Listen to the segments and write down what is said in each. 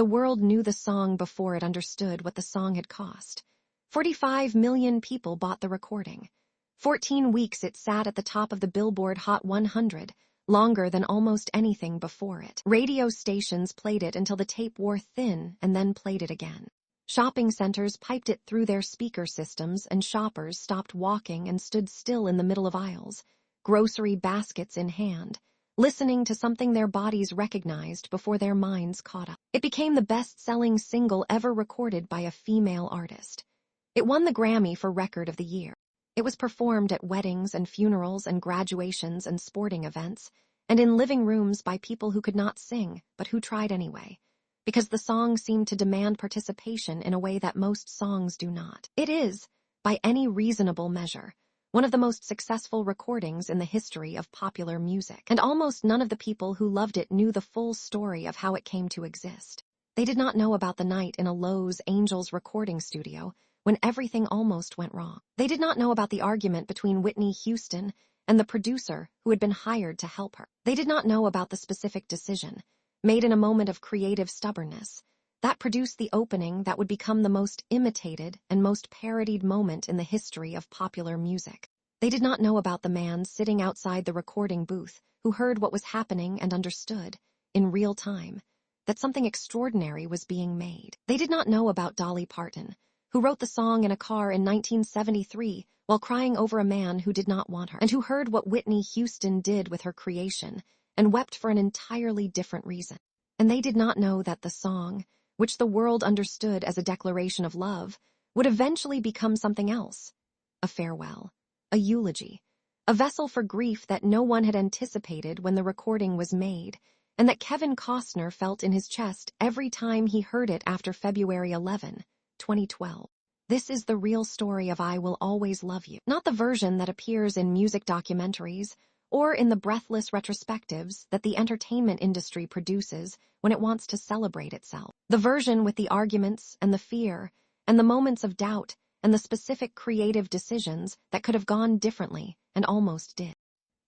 The world knew the song before it understood what the song had cost. 45 million people bought the recording. 14 weeks it sat at the top of the Billboard Hot 100, longer than almost anything before it. Radio stations played it until the tape wore thin and then played it again. Shopping centers piped it through their speaker systems, and shoppers stopped walking and stood still in the middle of aisles, grocery baskets in hand, listening to something their bodies recognized before their minds caught up. It became the best-selling single ever recorded by a female artist. It won the Grammy for Record of the Year. It was performed at weddings and funerals and graduations and sporting events, and in living rooms by people who could not sing, but who tried anyway, because the song seemed to demand participation in a way that most songs do not. It is, by any reasonable measure, one of the most successful recordings in the history of popular music, and almost none of the people who loved it knew the full story of how it came to exist. They did not know about the night in a Lowe's Angels recording studio when everything almost went wrong. They did not know about the argument between Whitney Houston and the producer who had been hired to help her. They did not know about the specific decision, made in a moment of creative stubbornness, that produced the opening that would become the most imitated and most parodied moment in the history of popular music. They did not know about the man sitting outside the recording booth who heard what was happening and understood, in real time, that something extraordinary was being made. They did not know about Dolly Parton, who wrote the song in a car in 1973 while crying over a man who did not want her, and who heard what Whitney Houston did with her creation and wept for an entirely different reason. And they did not know that the song, which the world understood as a declaration of love, would eventually become something else: a farewell, a eulogy, a vessel for grief that no one had anticipated when the recording was made, and that Kevin Costner felt in his chest every time he heard it after February 11, 2012. This is the real story of I Will Always Love You, not the version that appears in music documentaries or in the breathless retrospectives that the entertainment industry produces when it wants to celebrate itself. The version with the arguments and the fear and the moments of doubt and the specific creative decisions that could have gone differently and almost did.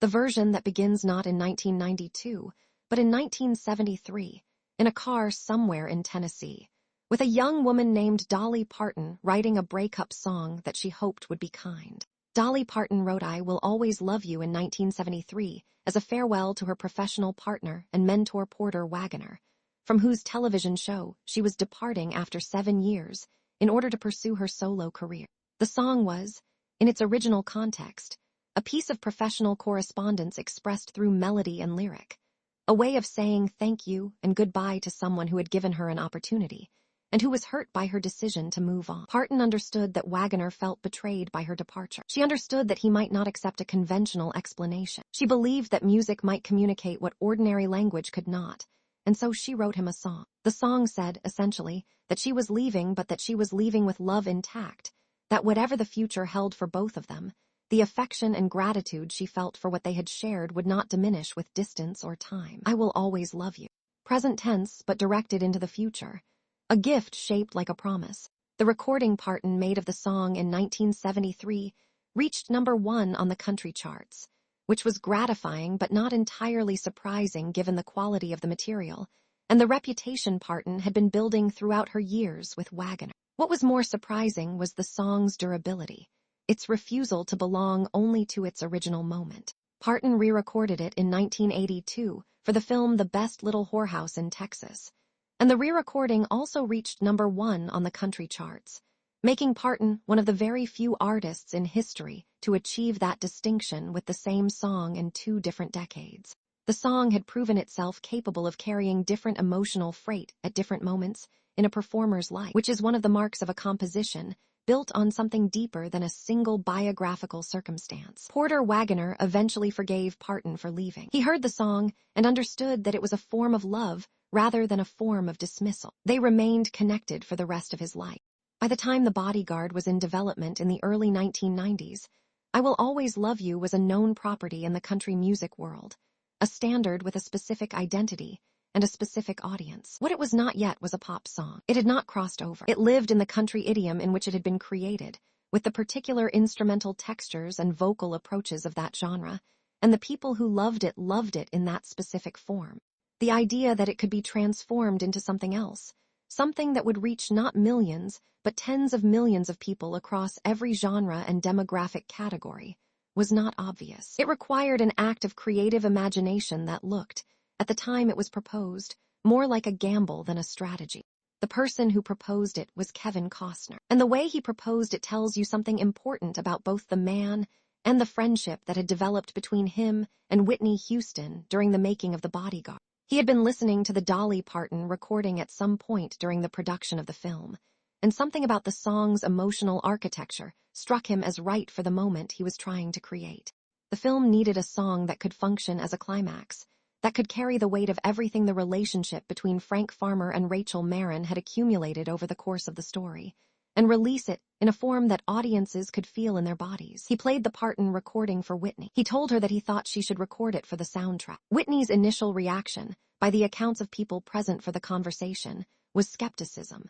The version that begins not in 1992, but in 1973, in a car somewhere in Tennessee, with a young woman named Dolly Parton writing a breakup song that she hoped would be kind. Dolly Parton wrote I Will Always Love You in 1973 as a farewell to her professional partner and mentor Porter Wagoner, from whose television show she was departing after 7 years in order to pursue her solo career. The song was, in its original context, a piece of professional correspondence expressed through melody and lyric, a way of saying thank you and goodbye to someone who had given her an opportunity, and who was hurt by her decision to move on. Parton understood that Wagoner felt betrayed by her departure. She understood that he might not accept a conventional explanation. She believed that music might communicate what ordinary language could not, and so she wrote him a song. The song said, essentially, that she was leaving, but that she was leaving with love intact, that whatever the future held for both of them, the affection and gratitude she felt for what they had shared would not diminish with distance or time. I will always love you. Present tense, but directed into the future. A gift shaped like a promise. The recording Parton made of the song in 1973 reached #1 on the country charts, which was gratifying but not entirely surprising given the quality of the material, and the reputation Parton had been building throughout her years with Wagoner. What was more surprising was the song's durability, its refusal to belong only to its original moment. Parton re-recorded it in 1982 for the film The Best Little Whorehouse in Texas, and the re-recording also reached #1 on the country charts, making Parton one of the very few artists in history to achieve that distinction with the same song in 2 different decades. The song had proven itself capable of carrying different emotional freight at different moments in a performer's life, which is one of the marks of a composition built on something deeper than a single biographical circumstance. Porter Wagoner eventually forgave Parton for leaving. He heard the song and understood that it was a form of love rather than a form of dismissal. They remained connected for the rest of his life. By the time The Bodyguard was in development in the early 1990s, I Will Always Love You was a known property in the country music world, a standard with a specific identity and a specific audience. What it was not yet was a pop song. It had not crossed over. It lived in the country idiom in which it had been created, with the particular instrumental textures and vocal approaches of that genre, and the people who loved it in that specific form. The idea that it could be transformed into something else, something that would reach not millions, but tens of millions of people across every genre and demographic category, was not obvious. It required an act of creative imagination that looked, at the time it was proposed, more like a gamble than a strategy. The person who proposed it was Kevin Costner, and the way he proposed it tells you something important about both the man and the friendship that had developed between him and Whitney Houston during the making of The Bodyguard. He had been listening to the Dolly Parton recording at some point during the production of the film, and something about the song's emotional architecture struck him as right for the moment he was trying to create. The film needed a song that could function as a climax, that could carry the weight of everything the relationship between Frank Farmer and Rachel Marin had accumulated over the course of the story, and release it in a form that audiences could feel in their bodies. He played the Parton recording for Whitney. He told her that he thought she should record it for the soundtrack. Whitney's initial reaction, by the accounts of people present for the conversation, was skepticism.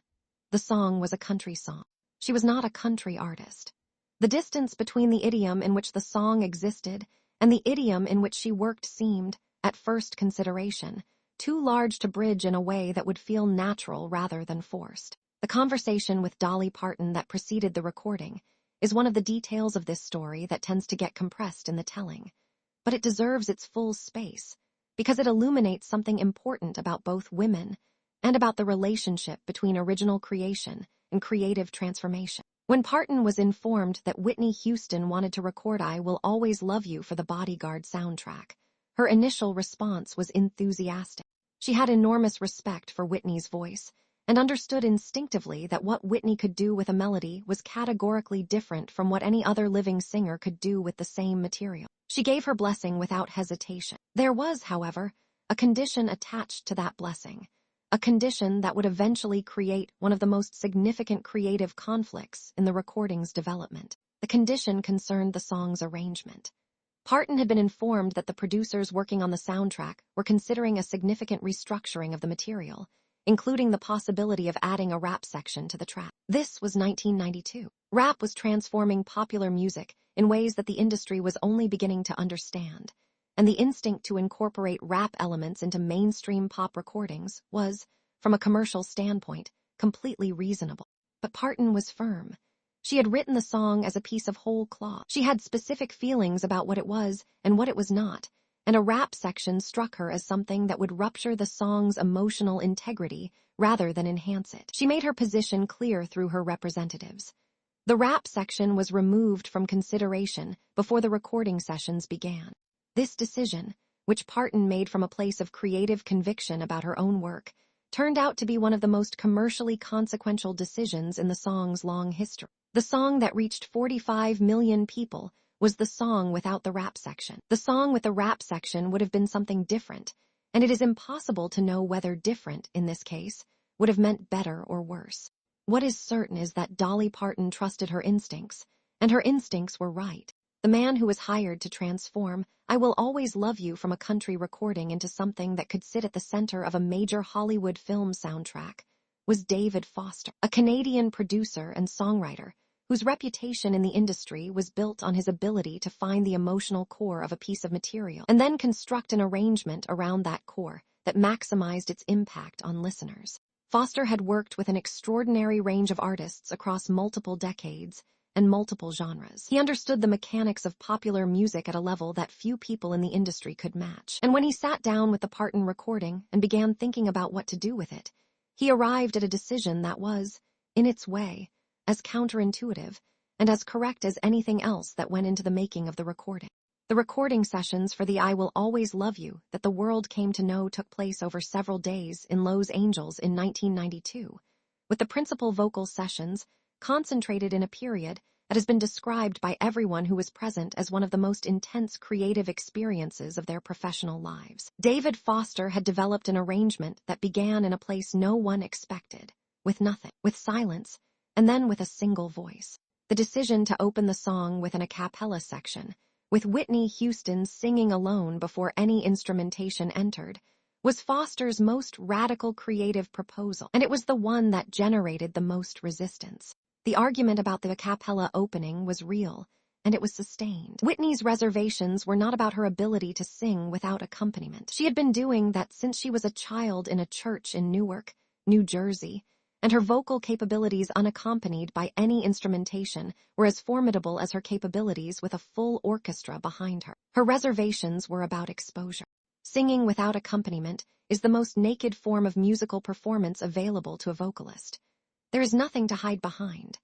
The song was a country song. She was not a country artist. The distance between the idiom in which the song existed and the idiom in which she worked seemed, at first consideration, too large to bridge in a way that would feel natural rather than forced. The conversation with Dolly Parton that preceded the recording is one of the details of this story that tends to get compressed in the telling, but it deserves its full space because it illuminates something important about both women and about the relationship between original creation and creative transformation. When Parton was informed that Whitney Houston wanted to record I Will Always Love You for the Bodyguard soundtrack, her initial response was enthusiastic. She had enormous respect for Whitney's voice and understood instinctively that what Whitney could do with a melody was categorically different from what any other living singer could do with the same material. She gave her blessing without hesitation. There was, however, a condition attached to that blessing, a condition that would eventually create one of the most significant creative conflicts in the recording's development. The condition concerned the song's arrangement. Parton had been informed that the producers working on the soundtrack were considering a significant restructuring of the material, including the possibility of adding a rap section to the track. This was 1992. Rap was transforming popular music in ways that the industry was only beginning to understand, and the instinct to incorporate rap elements into mainstream pop recordings was, from a commercial standpoint, completely reasonable. But Parton was firm. She had written the song as a piece of whole cloth. She had specific feelings about what it was and what it was not, and a rap section struck her as something that would rupture the song's emotional integrity rather than enhance it. She made her position clear through her representatives. The rap section was removed from consideration before the recording sessions began. This decision, which Parton made from a place of creative conviction about her own work, turned out to be one of the most commercially consequential decisions in the song's long history. The song that reached 45 million people was the song without the rap section. The song with the rap section would have been something different, and it is impossible to know whether different, in this case, would have meant better or worse. What is certain is that Dolly Parton trusted her instincts, and her instincts were right. The man who was hired to transform I Will Always Love You from a country recording into something that could sit at the center of a major Hollywood film soundtrack was David Foster, a Canadian producer and songwriter whose reputation in the industry was built on his ability to find the emotional core of a piece of material and then construct an arrangement around that core that maximized its impact on listeners. Foster had worked with an extraordinary range of artists across multiple decades and multiple genres. He understood the mechanics of popular music at a level that few people in the industry could match. And when he sat down with the Parton recording and began thinking about what to do with it, he arrived at a decision that was, in its way, as counterintuitive and as correct as anything else that went into the making of the recording. The recording sessions for the I Will Always Love You that the world came to know took place over several days in Los Angeles in 1992, with the principal vocal sessions concentrated in a period that has been described by everyone who was present as one of the most intense creative experiences of their professional lives. David Foster had developed an arrangement that began in a place no one expected, with nothing, with silence, and then with a single voice. The decision to open the song with an a cappella section, with Whitney Houston singing alone before any instrumentation entered, was Foster's most radical creative proposal, and it was the one that generated the most resistance. The argument about the a cappella opening was real, and it was sustained. Whitney's reservations were not about her ability to sing without accompaniment. She had been doing that since she was a child in a church in Newark, New Jersey, and her vocal capabilities unaccompanied by any instrumentation were as formidable as her capabilities with a full orchestra behind her. Her reservations were about exposure. Singing without accompaniment is the most naked form of musical performance available to a vocalist. There is nothing to hide behind.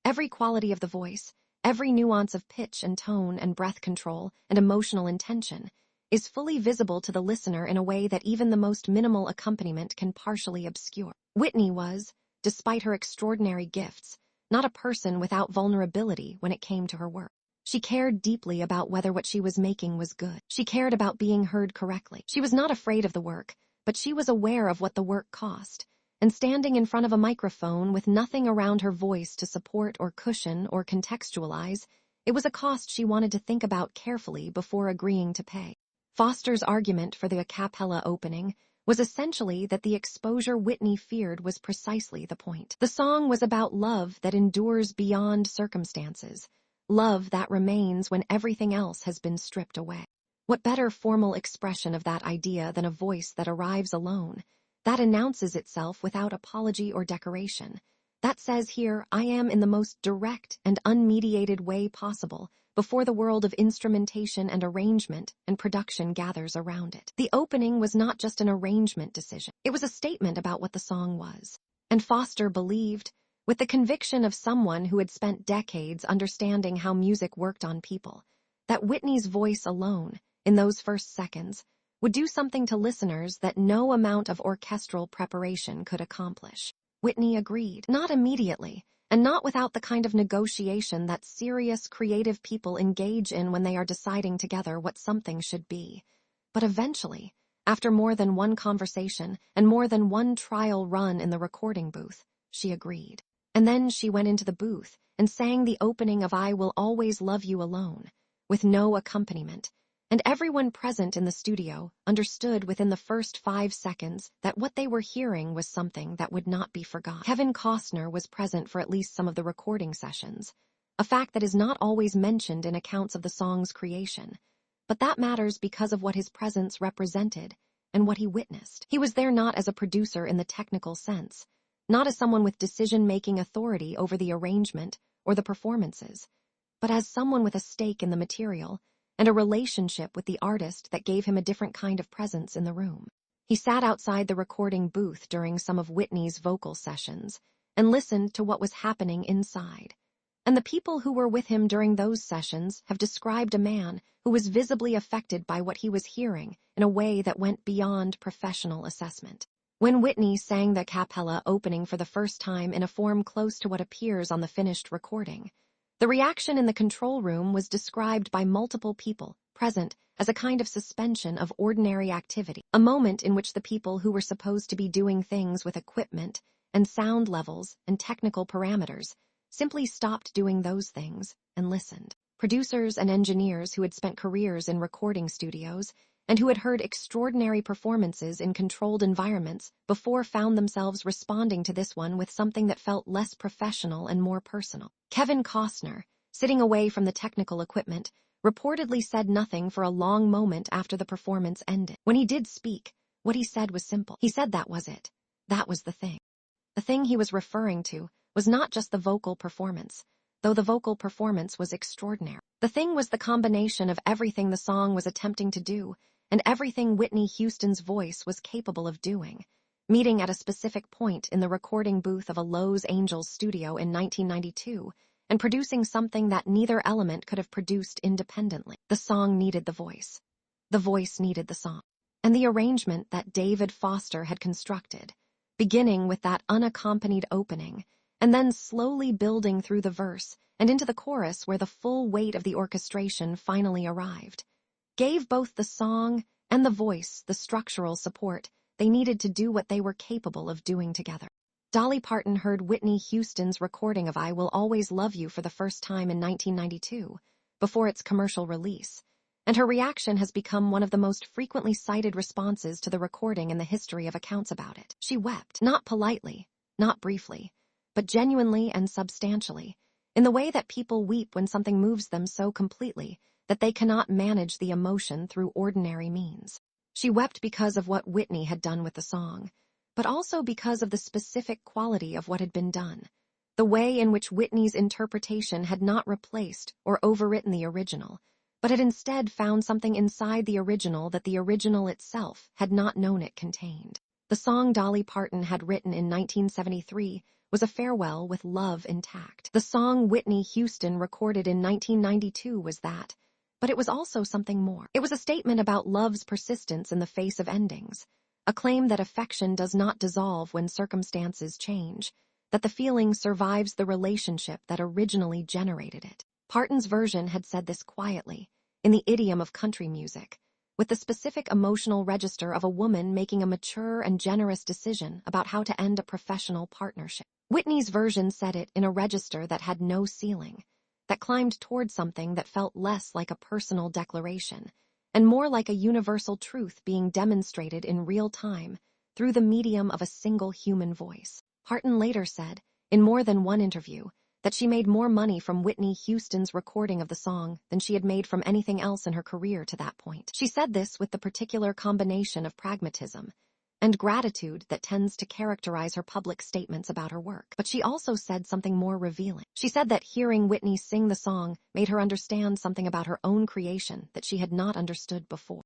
Every quality of the voice, every nuance of pitch and tone and breath control and emotional intention is fully visible to the listener in a way that even the most minimal accompaniment can partially obscure. Whitney was, despite her extraordinary gifts, not a person without vulnerability when it came to her work. She cared deeply about whether what she was making was good. She cared about being heard correctly. She was not afraid of the work, but she was aware of what the work cost. And standing in front of a microphone with nothing around her voice to support or cushion or contextualize, it was a cost she wanted to think about carefully before agreeing to pay. Foster's argument for the a cappella opening was essentially that the exposure Whitney feared was precisely the point. The song was about love that endures beyond circumstances, love that remains when everything else has been stripped away. What better formal expression of that idea than a voice that arrives alone, that announces itself without apology or decoration, that says here, I am in the most direct and unmediated way possible, before the world of instrumentation and arrangement and production gathers around it. The opening was not just an arrangement decision. It was a statement about what the song was. And Foster believed, with the conviction of someone who had spent decades understanding how music worked on people, that Whitney's voice alone, in those first seconds, would do something to listeners that no amount of orchestral preparation could accomplish. Whitney agreed, not immediately, and not without the kind of negotiation that serious, creative people engage in when they are deciding together what something should be. But eventually, after more than one conversation and more than one trial run in the recording booth, she agreed. And then she went into the booth and sang the opening of I Will Always Love You alone, with no accompaniment, and everyone present in the studio understood within the first 5 seconds that what they were hearing was something that would not be forgotten. Kevin Costner was present for at least some of the recording sessions, a fact that is not always mentioned in accounts of the song's creation, but that matters because of what his presence represented and what he witnessed. He was there not as a producer in the technical sense, not as someone with decision-making authority over the arrangement or the performances, but as someone with a stake in the material and a relationship with the artist that gave him a different kind of presence in the room. He sat outside the recording booth during some of Whitney's vocal sessions and listened to what was happening inside. And the people who were with him during those sessions have described a man who was visibly affected by what he was hearing in a way that went beyond professional assessment. When Whitney sang the cappella opening for the first time in a form close to what appears on the finished recording, the reaction in the control room was described by multiple people present as a kind of suspension of ordinary activity, a moment in which the people who were supposed to be doing things with equipment and sound levels and technical parameters simply stopped doing those things and listened. Producers and engineers who had spent careers in recording studios and who had heard extraordinary performances in controlled environments before found themselves responding to this one with something that felt less professional and more personal. Kevin Costner, sitting away from the technical equipment, reportedly said nothing for a long moment after the performance ended. When he did speak, what he said was simple. He said that was it. That was the thing. The thing he was referring to was not just the vocal performance, though the vocal performance was extraordinary. The thing was the combination of everything the song was attempting to do and everything Whitney Houston's voice was capable of doing, meeting at a specific point in the recording booth of a Los Angeles studio in 1992 and producing something that neither element could have produced independently. The song needed the voice needed the song, and the arrangement that David Foster had constructed, beginning with that unaccompanied opening and then slowly building through the verse and into the chorus where the full weight of the orchestration finally arrived, gave both the song and the voice the structural support they needed to do what they were capable of doing together. Dolly Parton heard Whitney Houston's recording of I Will Always Love You for the first time in 1992, before its commercial release, and her reaction has become one of the most frequently cited responses to the recording in the history of accounts about it. She wept, not politely, not briefly, but genuinely and substantially, in the way that people weep when something moves them so completely that they cannot manage the emotion through ordinary means. She wept because of what Whitney had done with the song, but also because of the specific quality of what had been done. The way in which Whitney's interpretation had not replaced or overwritten the original, but had instead found something inside the original that the original itself had not known it contained. The song Dolly Parton had written in 1973 was a farewell with love intact. The song Whitney Houston recorded in 1992 was that, but it was also something more. It was a statement about love's persistence in the face of endings, a claim that affection does not dissolve when circumstances change, that the feeling survives the relationship that originally generated it. Parton's version had said this quietly, in the idiom of country music, with the specific emotional register of a woman making a mature and generous decision about how to end a professional partnership. Whitney's version said it in a register that had no ceiling, that climbed toward something that felt less like a personal declaration, and more like a universal truth being demonstrated in real time through the medium of a single human voice. Parton later said, in more than one interview, that she made more money from Whitney Houston's recording of the song than she had made from anything else in her career to that point. She said this with the particular combination of pragmatism and gratitude that tends to characterize her public statements about her work. But she also said something more revealing. She said that hearing Whitney sing the song made her understand something about her own creation that she had not understood before.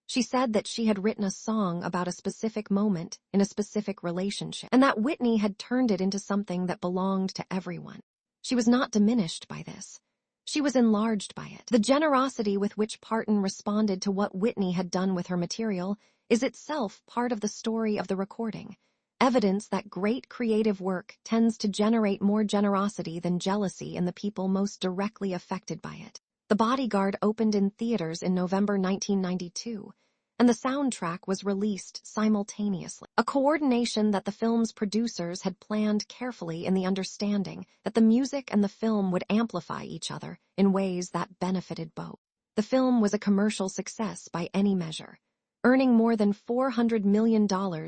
She said that she had written a song about a specific moment in a specific relationship, and that Whitney had turned it into something that belonged to everyone. She was not diminished by this. She was enlarged by it. The generosity with which Parton responded to what Whitney had done with her material is itself part of the story of the recording, evidence that great creative work tends to generate more generosity than jealousy in the people most directly affected by it. The Bodyguard opened in theaters in November 1992, and the soundtrack was released simultaneously, a coordination that the film's producers had planned carefully in the understanding that the music and the film would amplify each other in ways that benefited both. The film was a commercial success by any measure, earning more than $400 million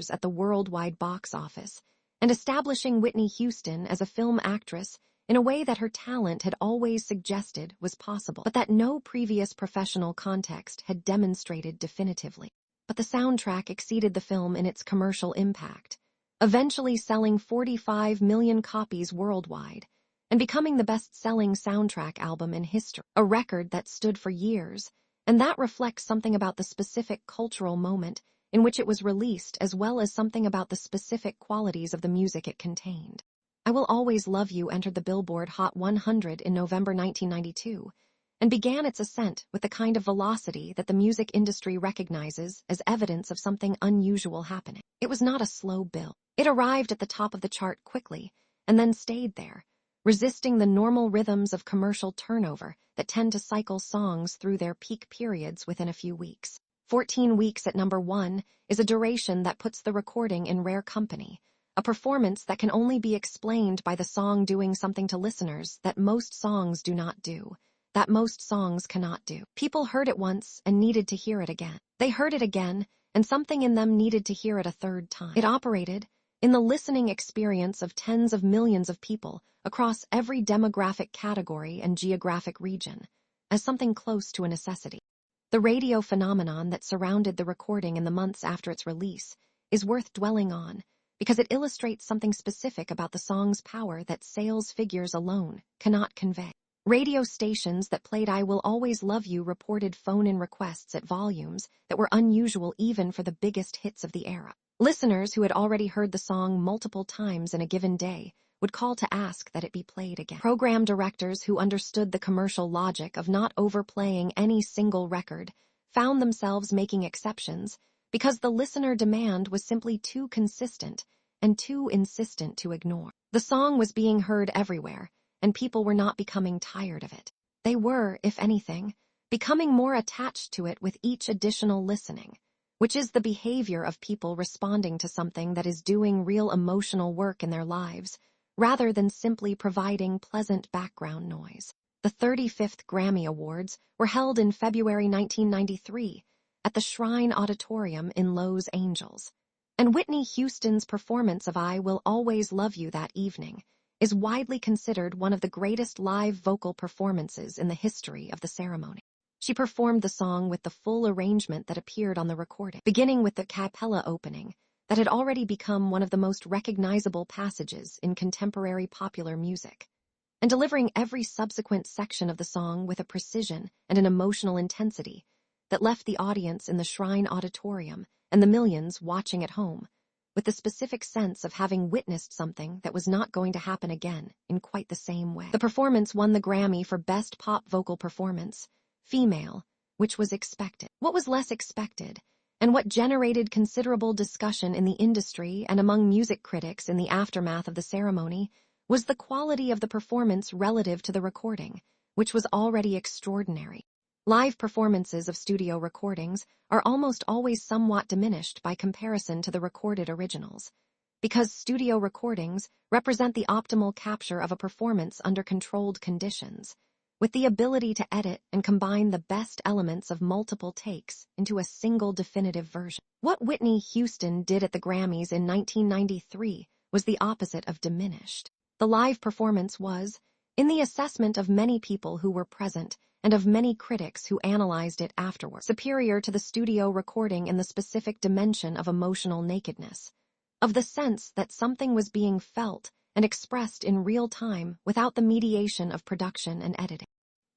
at the worldwide box office, and establishing Whitney Houston as a film actress in a way that her talent had always suggested was possible, but that no previous professional context had demonstrated definitively. But the soundtrack exceeded the film in its commercial impact, eventually selling 45 million copies worldwide, and becoming the best-selling soundtrack album in history, a record that stood for years, and that reflects something about the specific cultural moment in which it was released as well as something about the specific qualities of the music it contained. I Will Always Love You entered the Billboard Hot 100 in November 1992 and began its ascent with the kind of velocity that the music industry recognizes as evidence of something unusual happening. It was not a slow build. It arrived at the top of the chart quickly and then stayed there, resisting the normal rhythms of commercial turnover that tend to cycle songs through their peak periods within a few weeks. 14 weeks at number 1 is a duration that puts the recording in rare company, a performance that can only be explained by the song doing something to listeners that most songs do not do, that most songs cannot do. People heard it once and needed to hear it again. They heard it again, and something in them needed to hear it a third time. It operated, in the listening experience of tens of millions of people across every demographic category and geographic region, as something close to a necessity. The radio phenomenon that surrounded the recording in the months after its release is worth dwelling on, because it illustrates something specific about the song's power that sales figures alone cannot convey. Radio stations that played I Will Always Love You reported phone-in requests at volumes that were unusual even for the biggest hits of the era. Listeners who had already heard the song multiple times in a given day would call to ask that it be played again. Program directors who understood the commercial logic of not overplaying any single record found themselves making exceptions because the listener demand was simply too consistent and too insistent to ignore. The song was being heard everywhere, and people were not becoming tired of it. They were, if anything, becoming more attached to it with each additional listening, which is the behavior of people responding to something that is doing real emotional work in their lives, rather than simply providing pleasant background noise. The 35th Grammy Awards were held in February 1993 at the Shrine Auditorium in Los Angeles, and Whitney Houston's performance of I Will Always Love You that evening is widely considered one of the greatest live vocal performances in the history of the ceremony. She performed the song with the full arrangement that appeared on the recording. Beginning with the cappella opening, that had already become one of the most recognizable passages in contemporary popular music, and delivering every subsequent section of the song with a precision and an emotional intensity that left the audience in the Shrine Auditorium and the millions watching at home with the specific sense of having witnessed something that was not going to happen again in quite the same way. The performance won the Grammy for Best Pop Vocal Performance, Female, which was expected. What was less expected, and what generated considerable discussion in the industry and among music critics in the aftermath of the ceremony, was the quality of the performance relative to the recording, which was already extraordinary. Live performances of studio recordings are almost always somewhat diminished by comparison to the recorded originals, because studio recordings represent the optimal capture of a performance under controlled conditions, with the ability to edit and combine the best elements of multiple takes into a single definitive version. What Whitney Houston did at the Grammys in 1993 was the opposite of diminished. The live performance was, in the assessment of many people who were present and of many critics who analyzed it afterward, superior to the studio recording in the specific dimension of emotional nakedness, of the sense that something was being felt and expressed in real time without the mediation of production and editing.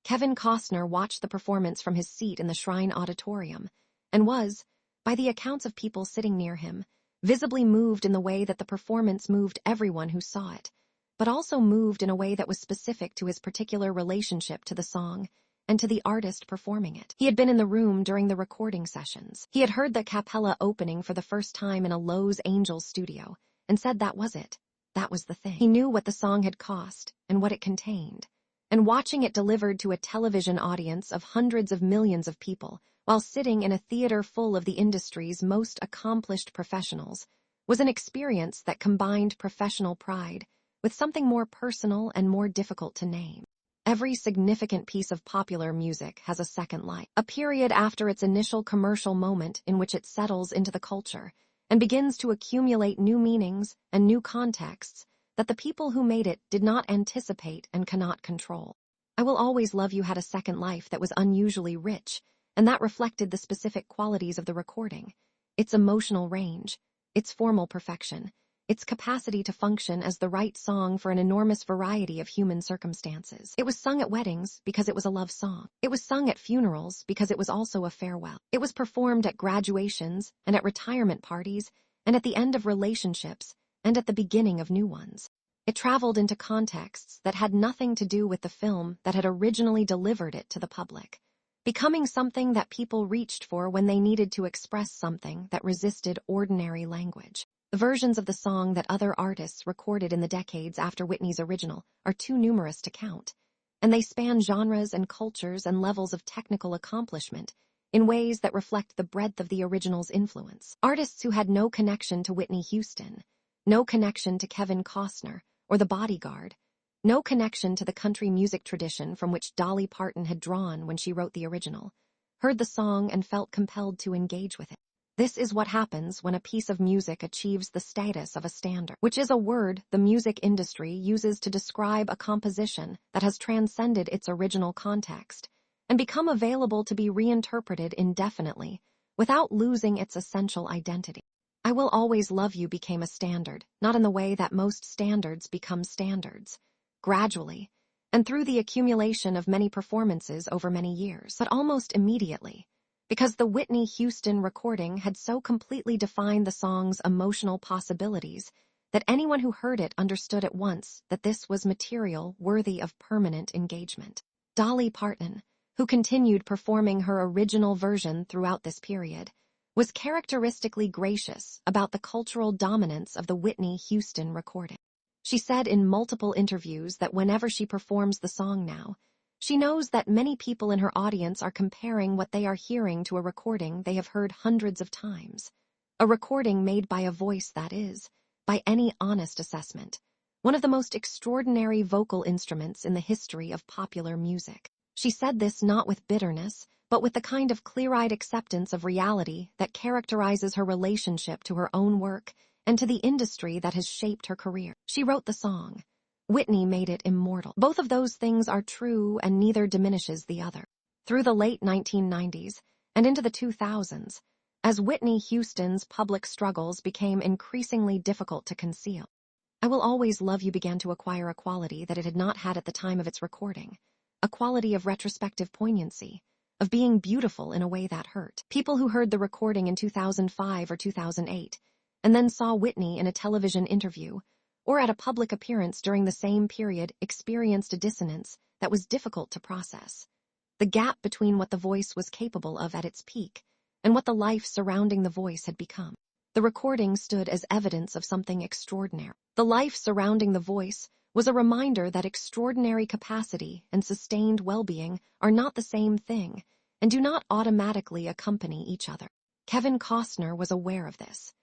Kevin Costner watched the performance from his seat in the Shrine Auditorium and was, by the accounts of people sitting near him, visibly moved in the way that the performance moved everyone who saw it, but also moved in a way that was specific to his particular relationship to the song and to the artist performing it. He had been in the room during the recording sessions. He had heard the cappella opening for the first time in a Los Angeles studio and said that was it. That was the thing. He knew what the song had cost and what it contained, and watching it delivered to a television audience of hundreds of millions of people while sitting in a theater full of the industry's most accomplished professionals was an experience that combined professional pride with something more personal and more difficult to name. Every significant piece of popular music has a second life, a period after its initial commercial moment in which it settles into the culture and begins to accumulate new meanings and new contexts that the people who made it did not anticipate and cannot control. I Will Always Love You had a second life that was unusually rich, and that reflected the specific qualities of the recording, its emotional range, its formal perfection, its capacity to function as the right song for an enormous variety of human circumstances. It was sung at weddings because it was a love song. It was sung at funerals because it was also a farewell. It was performed at graduations and at retirement parties and at the end of relationships and at the beginning of new ones. It traveled into contexts that had nothing to do with the film that had originally delivered it to the public, becoming something that people reached for when they needed to express something that resisted ordinary language. The versions of the song that other artists recorded in the decades after Whitney's original are too numerous to count, and they span genres and cultures and levels of technical accomplishment in ways that reflect the breadth of the original's influence. Artists who had no connection to Whitney Houston, no connection to Kevin Costner or The Bodyguard, no connection to the country music tradition from which Dolly Parton had drawn when she wrote the original, heard the song and felt compelled to engage with it. This is what happens when a piece of music achieves the status of a standard, which is a word the music industry uses to describe a composition that has transcended its original context and become available to be reinterpreted indefinitely without losing its essential identity. I Will Always Love You became a standard, not in the way that most standards become standards, gradually, and through the accumulation of many performances over many years, but almost immediately, because the Whitney Houston recording had so completely defined the song's emotional possibilities that anyone who heard it understood at once that this was material worthy of permanent engagement. Dolly Parton, who continued performing her original version throughout this period, was characteristically gracious about the cultural dominance of the Whitney Houston recording. She said in multiple interviews that whenever she performs the song now, she knows that many people in her audience are comparing what they are hearing to a recording they have heard hundreds of times, a recording made by a voice that is, by any honest assessment, one of the most extraordinary vocal instruments in the history of popular music. She said this not with bitterness, but with the kind of clear-eyed acceptance of reality that characterizes her relationship to her own work and to the industry that has shaped her career. She wrote the song. Whitney made it immortal. Both of those things are true and neither diminishes the other. Through the late 1990s and into the 2000s, as Whitney Houston's public struggles became increasingly difficult to conceal. I Will Always Love You began to acquire a quality that it had not had at the time of its recording, a quality of retrospective poignancy, of being beautiful in a way that hurt. People who heard the recording in 2005 or 2008, and then saw Whitney in a television interview, or at a public appearance during the same period, experienced a dissonance that was difficult to process. The gap between what the voice was capable of at its peak and what the life surrounding the voice had become. The recording stood as evidence of something extraordinary. The life surrounding the voice was a reminder that extraordinary capacity and sustained well-being are not the same thing and do not automatically accompany each other. Kevin Costner was aware of this.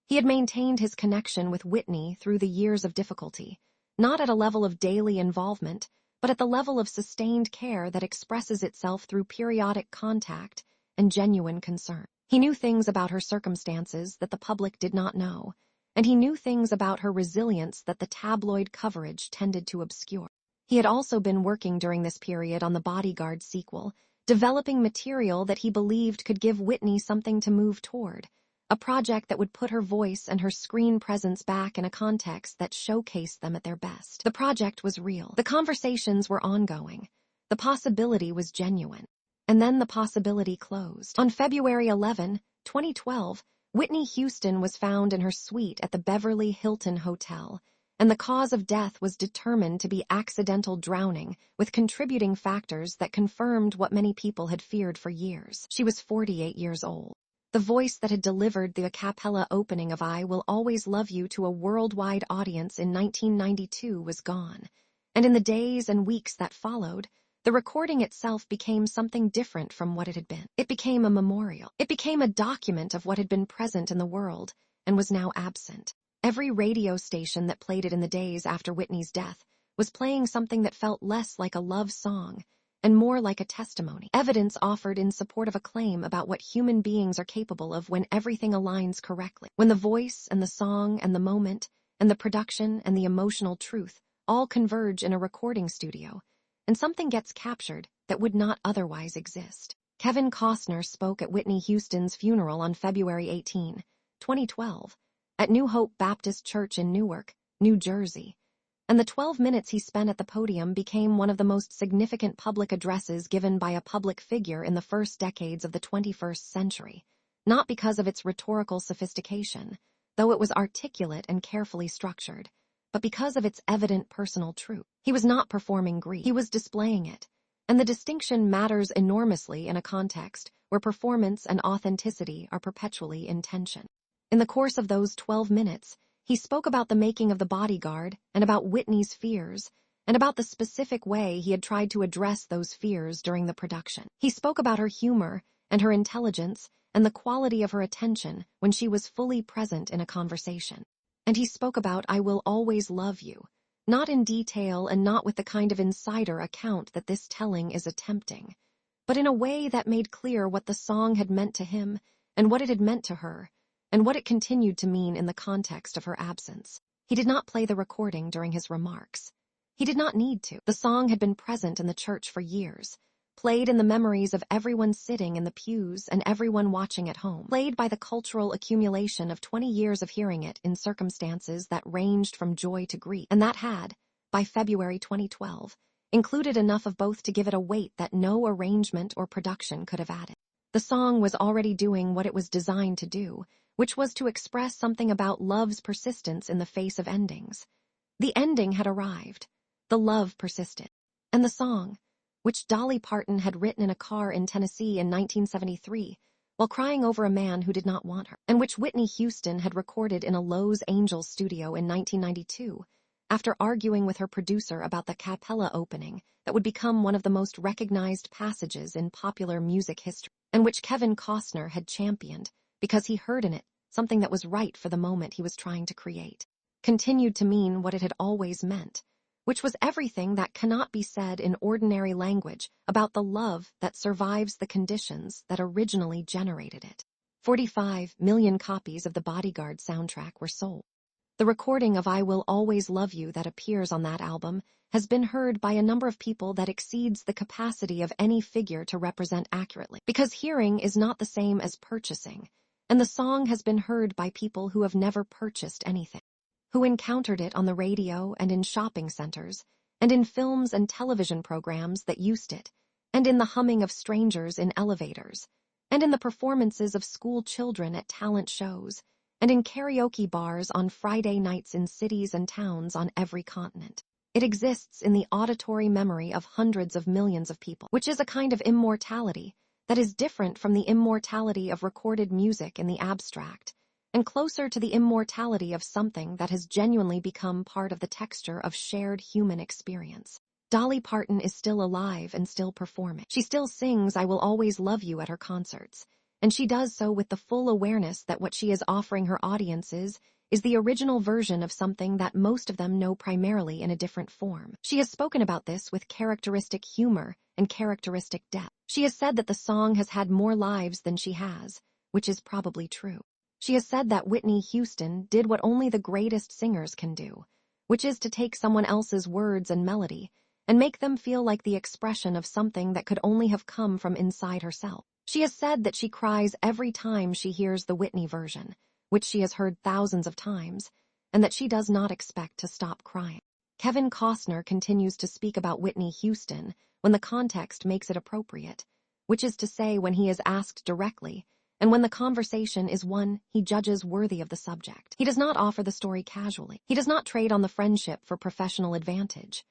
He had maintained his connection with Whitney through the years of difficulty, not at a level of daily involvement, but at the level of sustained care that expresses itself through periodic contact and genuine concern. He knew things about her circumstances that the public did not know, and he knew things about her resilience that the tabloid coverage tended to obscure. He had also been working during this period on the Bodyguard sequel, developing material that he believed could give Whitney something to move toward, a project that would put her voice and her screen presence back in a context that showcased them at their best. The project was real. The conversations were ongoing. The possibility was genuine. And then the possibility closed. On February 11, 2012, Whitney Houston was found in her suite at the Beverly Hilton Hotel, and the cause of death was determined to be accidental drowning, with contributing factors that confirmed what many people had feared for years. She was 48 years old. The voice that had delivered the a cappella opening of I Will Always Love You to a worldwide audience in 1992 was gone, and in the days and weeks that followed, the recording itself became something different from what it had been. It became a memorial. It became a document of what had been present in the world and was now absent. Every radio station that played it in the days after Whitney's death was playing something that felt less like a love song and more like a testimony, evidence offered in support of a claim about what human beings are capable of when everything aligns correctly, when the voice and the song and the moment and the production and the emotional truth all converge in a recording studio, and something gets captured that would not otherwise exist. Kevin Costner spoke at Whitney Houston's funeral on February 18, 2012, at New Hope Baptist Church in Newark, New Jersey, and the 12 minutes he spent at the podium became one of the most significant public addresses given by a public figure in the first decades of the 21st century, not because of its rhetorical sophistication, though it was articulate and carefully structured, but because of its evident personal truth. He was not performing grief, he was displaying it, and the distinction matters enormously in a context where performance and authenticity are perpetually in tension. In the course of those 12 minutes, he spoke about the making of The Bodyguard and about Whitney's fears, and about the specific way he had tried to address those fears during the production. He spoke about her humor and her intelligence and the quality of her attention when she was fully present in a conversation. And he spoke about I Will Always Love You, not in detail and not with the kind of insider account that this telling is attempting, but in a way that made clear what the song had meant to him and what it had meant to her, and what it continued to mean in the context of her absence. He did not play the recording during his remarks. He did not need to. The song had been present in the church for years, played in the memories of everyone sitting in the pews and everyone watching at home, played by the cultural accumulation of 20 years of hearing it in circumstances that ranged from joy to grief, and that had, by February 2012, included enough of both to give it a weight that no arrangement or production could have added. The song was already doing what it was designed to do, which was to express something about love's persistence in the face of endings. The ending had arrived. The love persisted. And the song, which Dolly Parton had written in a car in Tennessee in 1973, while crying over a man who did not want her, and which Whitney Houston had recorded in a Los Angeles studio in 1992, after arguing with her producer about the cappella opening that would become one of the most recognized passages in popular music history, and which Kevin Costner had championed because he heard in it something that was right for the moment he was trying to create, continued to mean what it had always meant, which was everything that cannot be said in ordinary language about the love that survives the conditions that originally generated it. 45 million copies of the Bodyguard soundtrack were sold. The recording of I Will Always Love You that appears on that album has been heard by a number of people that exceeds the capacity of any figure to represent accurately, because hearing is not the same as purchasing, and the song has been heard by people who have never purchased anything, who encountered it on the radio and in shopping centers, and in films and television programs that used it, and in the humming of strangers in elevators, and in the performances of school children at talent shows, and in karaoke bars on Friday nights in cities and towns on every continent. It exists in the auditory memory of hundreds of millions of people, which is a kind of immortality that is different from the immortality of recorded music in the abstract, and closer to the immortality of something that has genuinely become part of the texture of shared human experience. Dolly Parton is still alive and still performing. She still sings "I Will Always Love You" at her concerts, and she does so with the full awareness that what she is offering her audiences is the original version of something that most of them know primarily in a different form. She has spoken about this with characteristic humor and characteristic depth. She has said that the song has had more lives than she has, which is probably true. She has said that Whitney Houston did what only the greatest singers can do, which is to take someone else's words and melody and make them feel like the expression of something that could only have come from inside herself. She has said that she cries every time she hears the Whitney version, which she has heard thousands of times, and that she does not expect to stop crying. Kevin Costner continues to speak about Whitney Houston when the context makes it appropriate, which is to say when he is asked directly, and when the conversation is one he judges worthy of the subject. He does not offer the story casually. He does not trade on the friendship for professional advantage.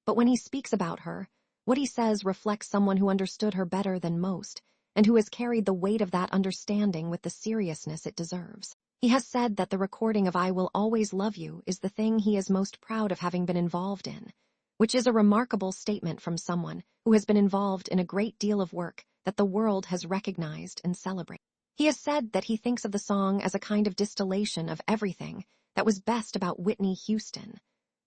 But when he speaks about her, what he says reflects someone who understood her better than most, and who has carried the weight of that understanding with the seriousness it deserves. He has said that the recording of "I Will Always Love You" is the thing he is most proud of having been involved in, which is a remarkable statement from someone who has been involved in a great deal of work that the world has recognized and celebrated. He has said that he thinks of the song as a kind of distillation of everything that was best about Whitney Houston,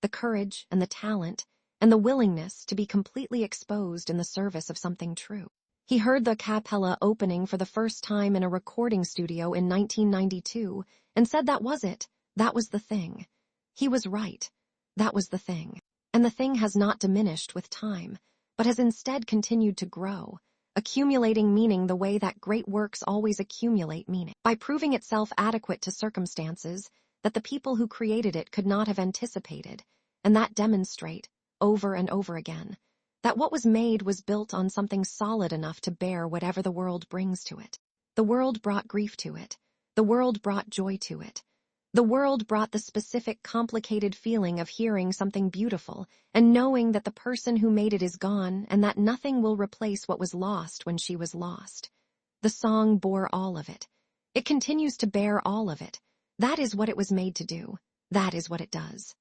the courage and the talent, and the willingness to be completely exposed in the service of something true. He heard the cappella opening for the first time in a recording studio in 1992 and said that was it. That was the thing. He was right. That was the thing. And the thing has not diminished with time, but has instead continued to grow, accumulating meaning the way that great works always accumulate meaning, by proving itself adequate to circumstances that the people who created it could not have anticipated, and that demonstrate, over and over again, that what was made was built on something solid enough to bear whatever the world brings to it. The world brought grief to it. The world brought joy to it. The world brought the specific, complicated feeling of hearing something beautiful and knowing that the person who made it is gone and that nothing will replace what was lost when she was lost. The song bore all of it. It continues to bear all of it. That is what it was made to do. That is what it does.